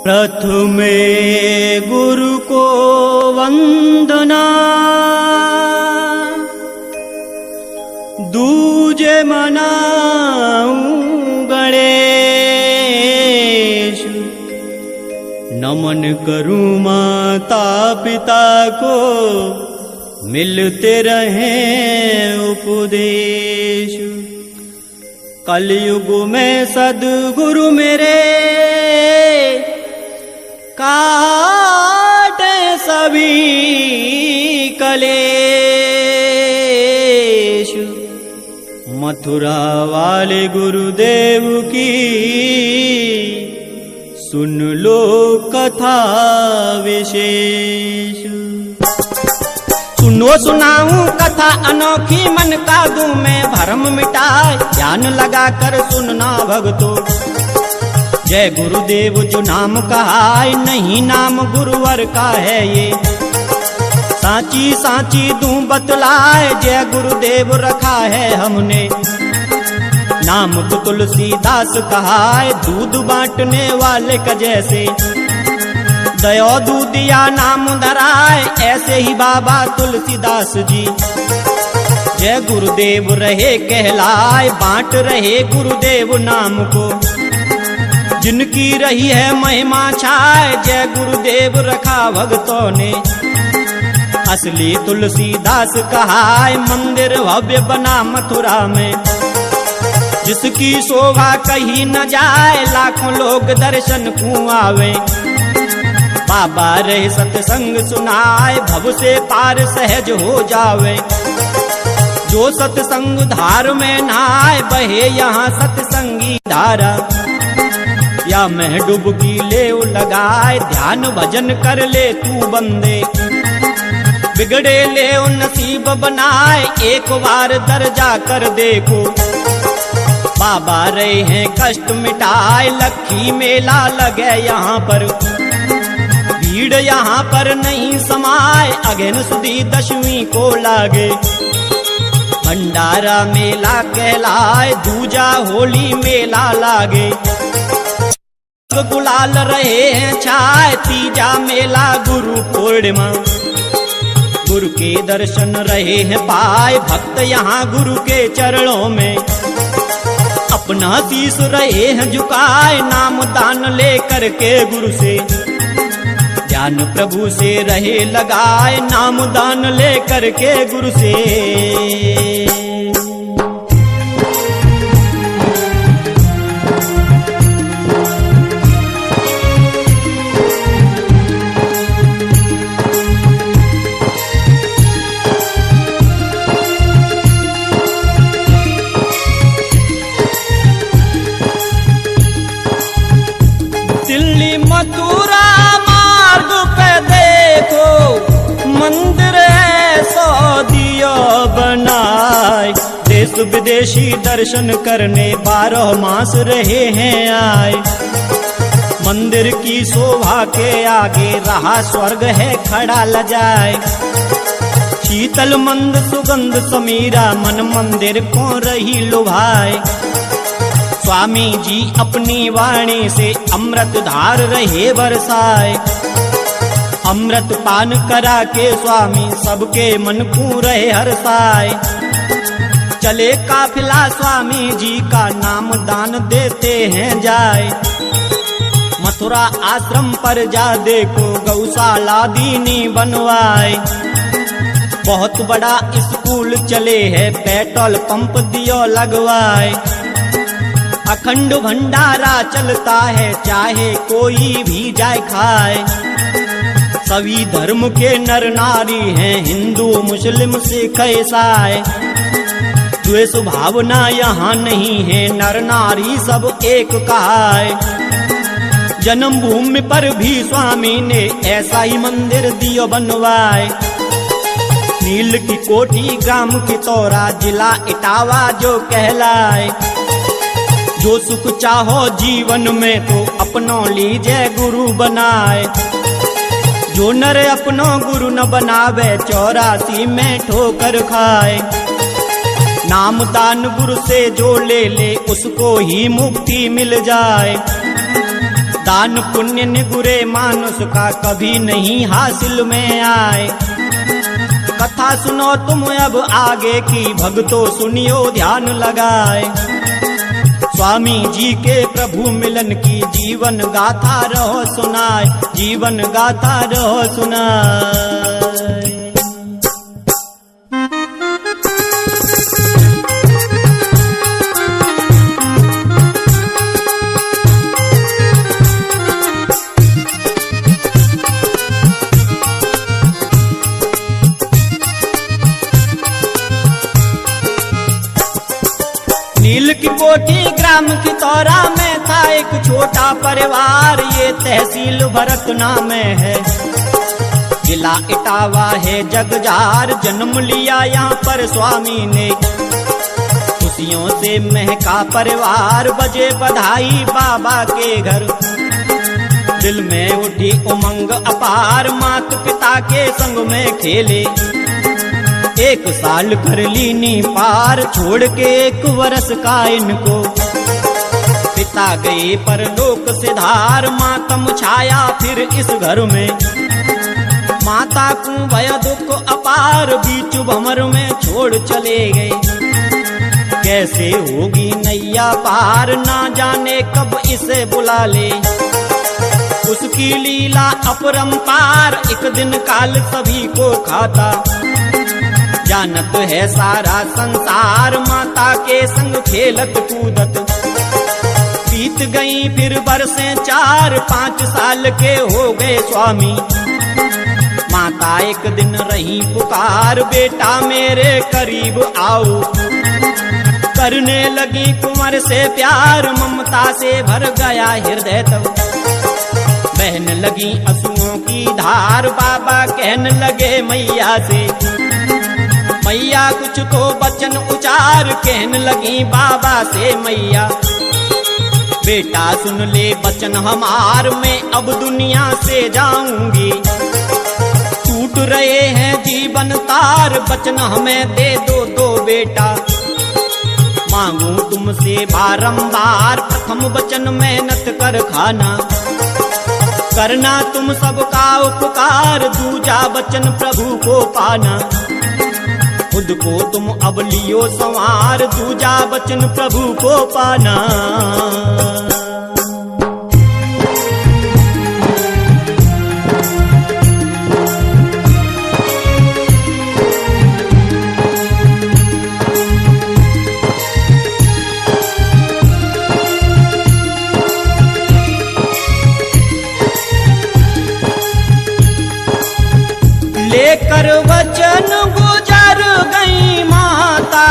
प्रथमे गुरु को वंदना, दूजे मनाऊं गणेश। नमन करूं माता पिता को, मिलते रहे उपदेश। कलयुग में सद्गुरु मेरे, काटे सभी कलेश। मथुरा वाले गुरुदेव की सुन लो कथा विशेष। सुनो सुनाऊं कथा अनोखी, मन का दूं मैं भरम मिटाए। ध्यान लगा कर सुनना भगतो, जय गुरुदेव जो नाम कहाय, नहीं नाम गुरुवर का है ये। सांची सांची दूं बतलाए, जय गुरुदेव रखा है हमने। नाम तो तुलसीदास कहाय, दूध बांटने वाले का जैसे। दयो दूधिया नाम धराए, ऐसे ही बाबा तुलसीदास जी। जय गुरुदेव रहे कहलाए, बांट रहे गुरुदेव नाम को। जिनकी रही है महिमा छाए, जय गुरुदेव रखा भक्तों ने। असली तुलसीदास कहाय, मंदिर भव्य बना मथुरा में। जिसकी शोभा कहीं न जाए, लाखों लोग दर्शन को आवे। बाबा रहे सत्संग सुनाए, भव से पार सहज हो जावे। जो सत्संग धार में नहाए, बहे यहाँ सत्संगी धारा। या मैं डुबकी ले लगाए, ध्यान भजन कर ले तू बंदे। बिगड़े ले नसीब बनाए, एक बार दर्जा कर देखो। बाबा रहे हैं कष्ट मिटाए, लक्खी मेला लगे यहाँ पर। भीड़ यहाँ पर नहीं समाए, अगेन सुदी दशवीं को लागे। भंडारा मेला कहलाए, दूजा होली मेला लागे। गुलाल रहे हैं छाए, तीजा मेला गुरु पूर्णिमा। गुरु के दर्शन रहे हैं पाए, भक्त यहाँ गुरु के चरणों में। अपना शीश रहे हैं झुकाए, नाम दान लेकर के गुरु से। ज्ञान प्रभु से रहे लगाए, नाम दान लेकर के गुरु से। मथुरा मार्ग पे देखो, मंदिर ऐसा दिया बनाए। देश विदेशी दर्शन करने 12 मास रहे हैं आए। मंदिर की शोभा के आगे रहा स्वर्ग है खड़ा लजाए। शीतल मंद सुगंध समीरा, मन मंदिर को रही लुभाए। स्वामी जी अपनी वाणी से अमृत धार रहे बरसाए। अमृत पान करा के स्वामी सबके मन को रहे हर्षाए। चले काफिला स्वामी जी का नाम दान देते हैं जाए। मथुरा आश्रम पर जा देखो, गौशाला दीनी बनवाए। बहुत बड़ा स्कूल चले है, पेट्रोल पंप दियो लगवाए। अखंड भंडारा चलता है, चाहे कोई भी जाए खाए। सभी धर्म के नर नारी हैं, हिंदू मुस्लिम सिख ईसाई। द्वेष भावना यहाँ नहीं है, नर नारी सब एक कहाए। जन्मभूमि पर भी स्वामी ने ऐसा ही मंदिर दियो बनवाए। नील की कोठी ग्राम की तोरा, जिला इटावा जो कहलाए। जो सुख चाहो जीवन में तो अपनो लीजिए गुरु बनाए। जो नर अपनो गुरु न बनावे, 84 में ठोकर खाए। नाम दान गुरु से जो ले ले, उसको ही मुक्ति मिल जाए। दान पुण्य निगुरे मानुष का कभी नहीं हासिल में आए। कथा सुनो तुम अब आगे की, भक्तों सुनियो ध्यान लगाए। स्वामी जी के प्रभु मिलन की जीवन गाथा रहो सुनाए, जीवन गाथा रहो सुनाए। नील की कोठी ग्राम की तौरा में था एक छोटा परिवार, ये तहसील भरतना में है, जिला इटावा है जगजार। जन्म लिया यहाँ पर स्वामी ने, खुशियों से महका परिवार। बजे बधाई बाबा के घर, दिल में उठी उमंग अपार। मात पिता के संग में खेले, 1 साल कर लीनी पार। छोड़ के 1 वर्ष का इनको, पिता गए परलोक से धार। मातम छाया फिर इस घर में, माता को भय दुख अपार। बीच भंवर में छोड़ चले गए, कैसे होगी नैया पार। ना जाने कब इसे बुला ले, उसकी लीला अपरंपार। एक दिन काल सभी को खाता, जानत है सारा संसार। माता के संग खेलत कूदत, बीत गई फिर बरसें 4-5 साल के हो गए स्वामी। माता एक दिन रही पुकार, बेटा मेरे करीब आओ। करने लगी कुंवर से प्यार, ममता से भर गया हृदय तब। बहन लगी आंसुओं की धार, बाबा कहने लगे मैया से, मैया कुछ तो वचन उचार। कहने लगी बाबा से मैया, बेटा सुन ले वचन हमार। मैं अब दुनिया से जाऊंगी, टूट रहे हैं जीवन तार। वचन हमें दे दो बेटा, मांगू तुमसे बारंबार। प्रथम वचन मेहनत कर खाना, करना तुम सबका उपकार। दूजा वचन प्रभु को पाना, खुद को तुम अब लियो संवार। दूजा वचन प्रभु को पाना। लेकर वचन गुजर गई माता,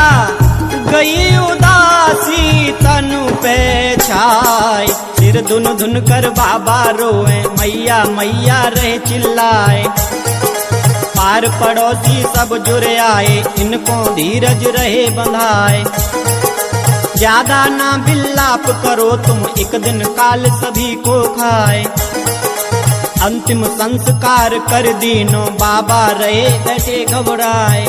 गई उदासी तनु पे छाए। सिर धुन धुन कर बाबा रोए, मैया मैया रहे चिल्लाए। पार पड़ोसी सब जुड़ आए, इनको धीरज रहे बंधाए। ज्यादा ना बिल्लाप करो तुम, एक दिन काल सभी को खाए। अंतिम संस्कार कर दीनो, बाबा रहे बैठे घबराए।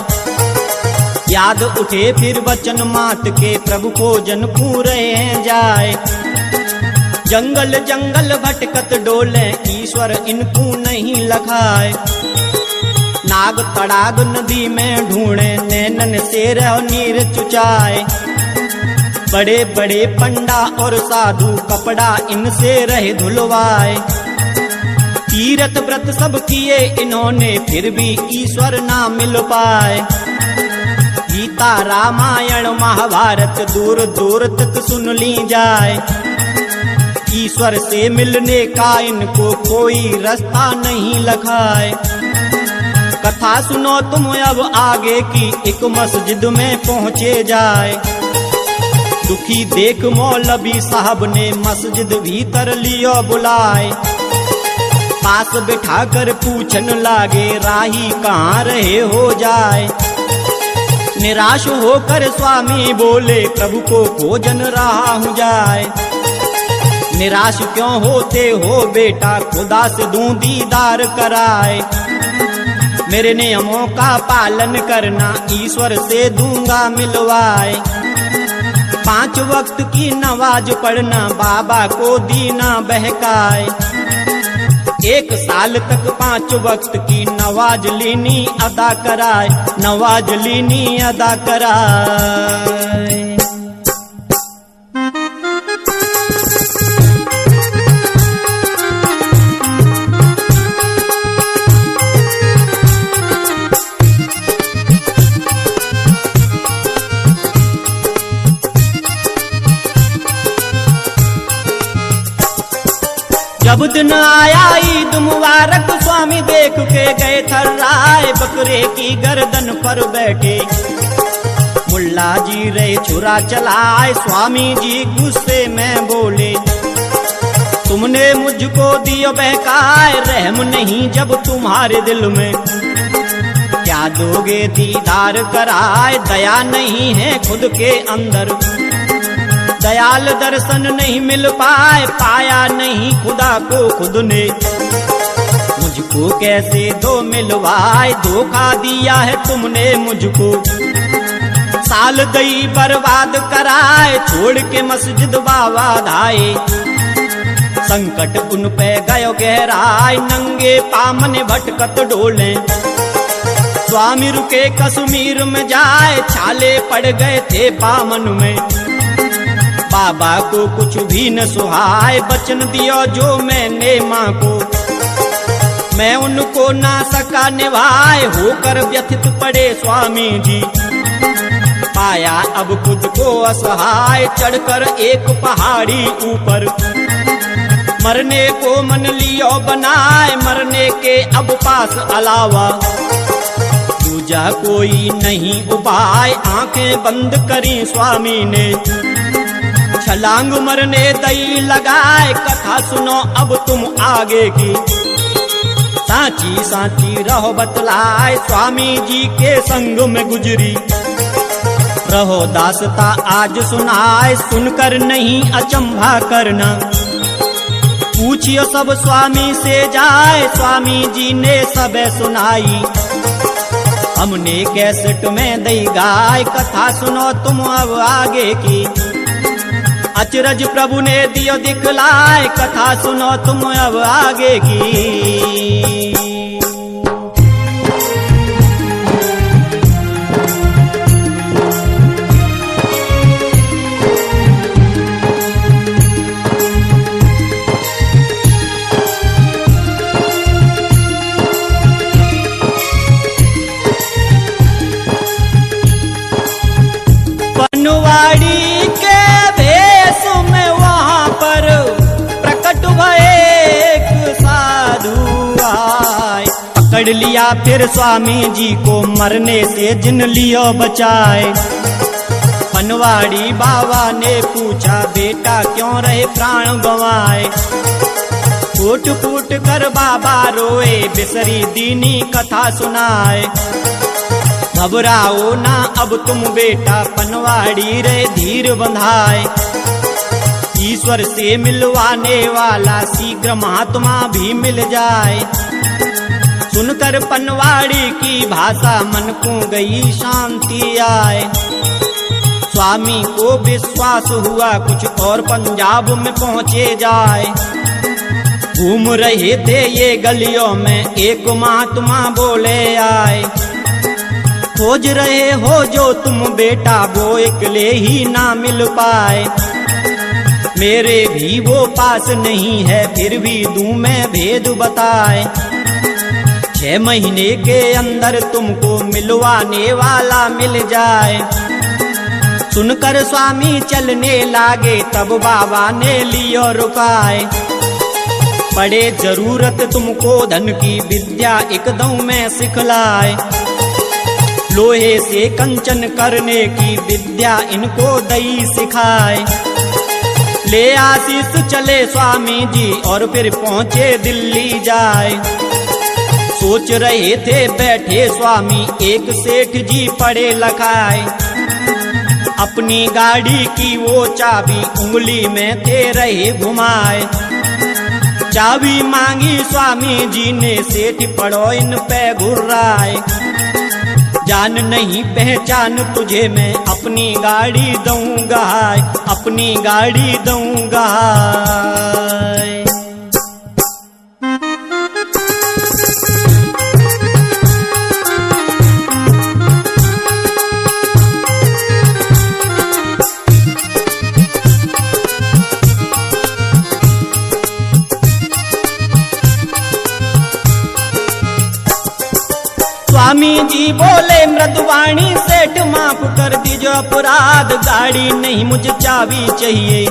याद उठे फिर वचन मात के, प्रभु को जन पूरे जाए। जंगल जंगल भटकत डोले, ईश्वर इनको नहीं लखाए। नाग तड़ाग नदी में ढूंढे, नैनन से रह नीर चुचाए। बड़े बड़े पंडा और साधु, कपड़ा इनसे रहे धुलवाए। तीरथ व्रत सब किए इन्होंने, फिर भी ईश्वर ना मिल पाए। गीता रामायण महाभारत दूर दूर तक सुन ली जाए। ईश्वर से मिलने का इनको कोई रास्ता नहीं लखाए। कथा सुनो तुम अब आगे की, एक मस्जिद में पहुँचे जाए। दुखी देख मौलवी साहब ने मस्जिद भीतर लियो बुलाए। पास बिठा कर पूछन लागे, राही कहाँ रहे हो जाए। निराश होकर स्वामी बोले, प्रभु को भोजन रहा हूँ जाए। निराश क्यों होते हो बेटा, खुदा से दूं दीदार कराए। मेरे नियमों का पालन करना, ईश्वर से दूंगा मिलवाए। 5 वक्त की नमाज पढ़ना बाबा को दीना बहकाए। 1 साल तक 5 वक्त की नमाज लीनी अदा कराए, नमाज लीनी अदा कराए। जब दिन आया ईद मुबारक स्वामी देख के गए थर्राए, बकरे की गर्दन पर बैठे मुल्ला जी रे छुरा चलाए। स्वामी जी गुस्से में बोले, तुमने मुझको दियो बहकाए, रहम नहीं जब तुम्हारे दिल में, क्या दोगे दीदार कराए। दया नहीं है खुद के अंदर, दयाल दर्शन नहीं मिल पाए, पाया नहीं खुदा को खुद ने, मुझको कैसे दो मिलवाए। धोखा दिया है तुमने मुझको, साल दई बर्बाद कराए, छोड़ के मस्जिद बाबा धाए। संकट उन पे गयो गहराए, नंगे पामने भटकत डोले। स्वामी रुके कश्मीर में जाए, छाले पड़ गए थे पामन में। बाबा को कुछ भी न सुहाए, वचन दियो जो मैंने माँ को, मैं उनको ना सका निभाए। होकर व्यथित पड़े स्वामी जी, पाया अब खुद को असहाय। चढ़कर एक पहाड़ी ऊपर, मरने को मन लियो बनाए, मरने के अब पास अलावा दूजा कोई नहीं उपाय। आंखें बंद करी स्वामी ने, छलांग मरने दई लगाए। कथा सुनो अब तुम आगे की, साची साची रहो बतलाए। स्वामी जी के संग में गुजरी रहो दासता आज सुनाए। सुनकर नहीं अचंभा करना, पूछियो सब स्वामी से जाए। स्वामी जी ने सब सुनाई, हमने कैसेट में दई गाय। कथा सुनो तुम अब आगे की, अचरज प्रभु ने दियो दिखलाए। कथा सुनो तुम अब आगे की। पनवाड़ी के भेष में वहां पर प्रकट भये एक साधु आए। पकड़ लिया फिर स्वामी जी को, मरने से जिन लियो बचाए। पनवाड़ी बाबा ने पूछा, बेटा क्यों रहे प्राण गंवाए। फूट फूट कर बाबा रोए, बिसरी दीनी कथा सुनाए। घबराओ ना अब तुम बेटा, पनवाड़ी रे धीर बंधाए। ईश्वर से मिलवाने वाला शीघ्र महात्मा भी मिल जाए। सुनकर पनवाड़ी की भाषा मन को गई शांति आए। स्वामी को विश्वास हुआ कुछ और पंजाब में पहुँचे जाए। घूम रहे थे ये गलियों में, एक महात्मा बोले आए। खोज रहे हो जो तुम बेटा, वो अकेले ही ना मिल पाए। मेरे भी वो पास नहीं है, फिर भी दूं मैं भेद बताए। 6 महीने के अंदर तुमको मिलवाने वाला मिल जाए। सुनकर स्वामी चलने लागे, तब बाबा ने लियो रुकाए। पड़े जरूरत तुमको धन की, विद्या एकदम में सिखलाए। लोहे से कंचन करने की विद्या इनको दई सिखाए। ले आशीष चले स्वामी जी और फिर पहुँचे दिल्ली जाए। सोच रहे थे बैठे स्वामी, एक सेठ जी पड़े लखाए। अपनी गाड़ी की वो चाबी उंगली में थे रहे घुमाए। चाबी मांगी स्वामी जी ने, सेठ पड़ो इन पे घुर्राए। जान नहीं पहचान तुझे मैं, अपनी गाड़ी दूंगा, अपनी गाड़ी दूंगा। स्वामी जी बोले मृदुवाणी, सेठ माफ कर दीजिए अपराध, गाड़ी नहीं मुझे चाबी चाहिए।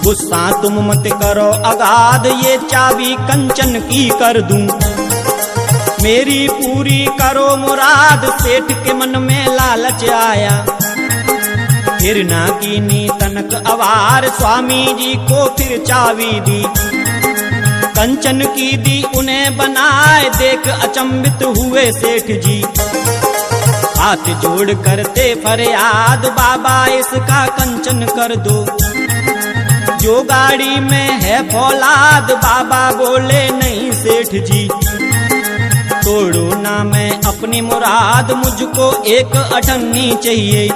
गुस्सा तुम मत करो अगाध, ये चाबी कंचन की कर दूं। मेरी पूरी करो मुराद, सेठ के मन में लालच आया, फिर ना कीनी तनक अवार। स्वामी जी को फिर चाबी दी, कंचन की दी उन्हें बनाए, देख अचंभित हुए सेठ जी। हाथ जोड़ करते फरियाद, बाबा इसका कंचन कर दो, जो गाड़ी में है फौलाद। बाबा बोले नहीं सेठ जी, तोड़ो ना मैं अपनी मुराद, मुझको एक अठन्नी चाहिए।